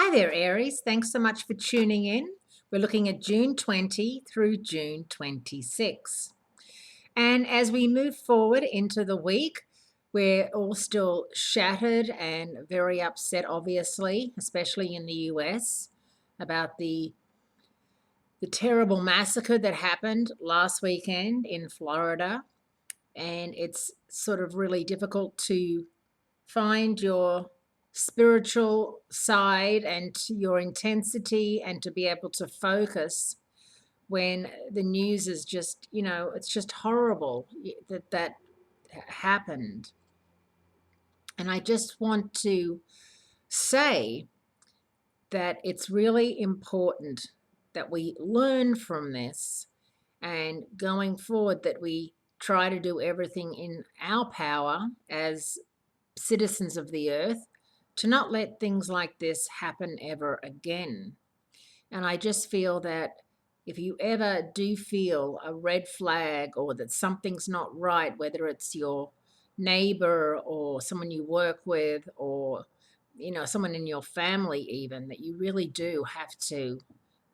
Hi there, Aries. Thanks so much for tuning in. We're looking at June 20 through June 26. And as we move forward into the week, we're all still shattered and very upset, obviously, especially in the US, about the terrible massacre that happened last weekend in Florida. And it's sort of really difficult to find your spiritual side and your intensity and to be able to focus when the news is just, it's just horrible that happened. And I just want to say that it's really important that we learn from this and going forward that we try to do everything in our power as citizens of the earth to not let things like this happen ever again. And I just feel that if you ever do feel a red flag or that something's not right, whether it's your neighbor or someone you work with or someone in your family even, that you really do have to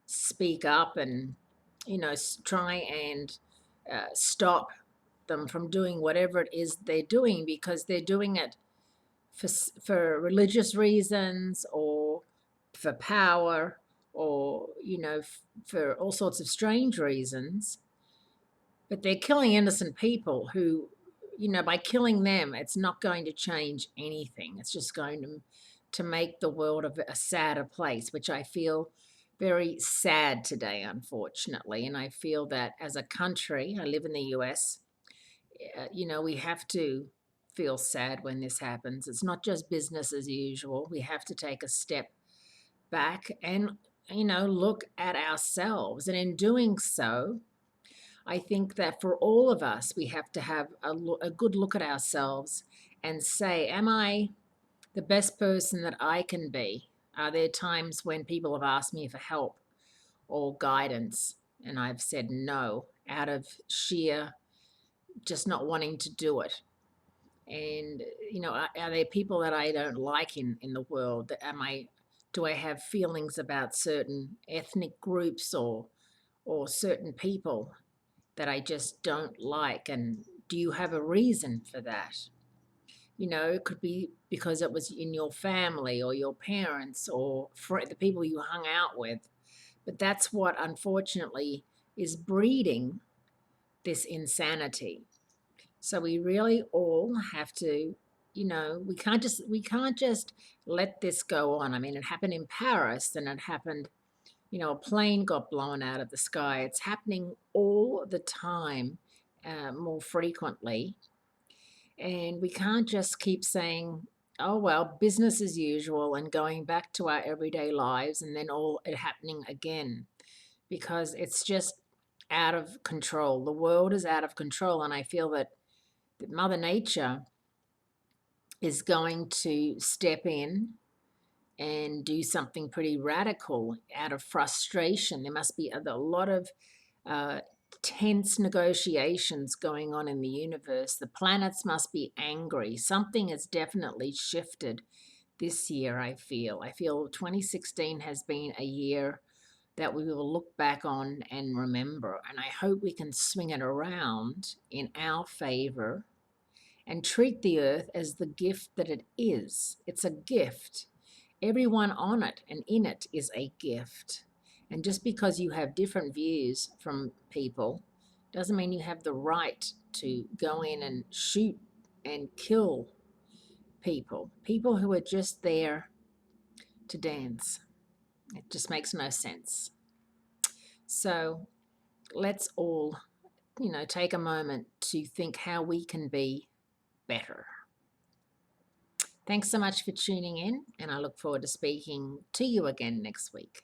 speak up and try and stop them from doing whatever it is they're doing, because they're doing it for religious reasons or for power or for all sorts of strange reasons. But they're killing innocent people who, by killing them, it's not going to change anything. It's just going to make the world a sadder place, which I feel very sad today, unfortunately. And I feel that as a country, I live in the US, we have to feel sad when this happens. It's not just business as usual. We have to take a step back and, look at ourselves. And in doing so, I think that for all of us, we have to have a good look at ourselves and say, am I the best person that I can be? Are there times when people have asked me for help or guidance and I've said no out of sheer just not wanting to do it? And are there people that I don't like in the world? Do I have feelings about certain ethnic groups or certain people that I just don't like? And do you have a reason for that? It could be because it was in your family or your parents or the people you hung out with. But that's what unfortunately is breeding this insanity. So we really all have to, we can't just let this go on. I mean, it happened in Paris, and it happened, a plane got blown out of the sky. It's happening all the time, more frequently. And we can't just keep saying, oh, well, business as usual and going back to our everyday lives and then all it happening again, because it's just out of control. The world is out of control. And I feel that Mother Nature is going to step in and do something pretty radical out of frustration. There must be a lot of uh, tense negotiations going on in the universe. The planets must be angry. Something has definitely shifted this year, I feel. I feel 2016 has been a year that we will look back on and remember. And I hope we can swing it around in our favor and treat the earth as the gift that it is. It's a gift. Everyone on it and in it is a gift. And just because you have different views from people doesn't mean you have the right to go in and shoot and kill people who are just there to dance. It just makes no sense. So let's all, take a moment to think how we can be better. Thanks so much for tuning in, and I look forward to speaking to you again next week.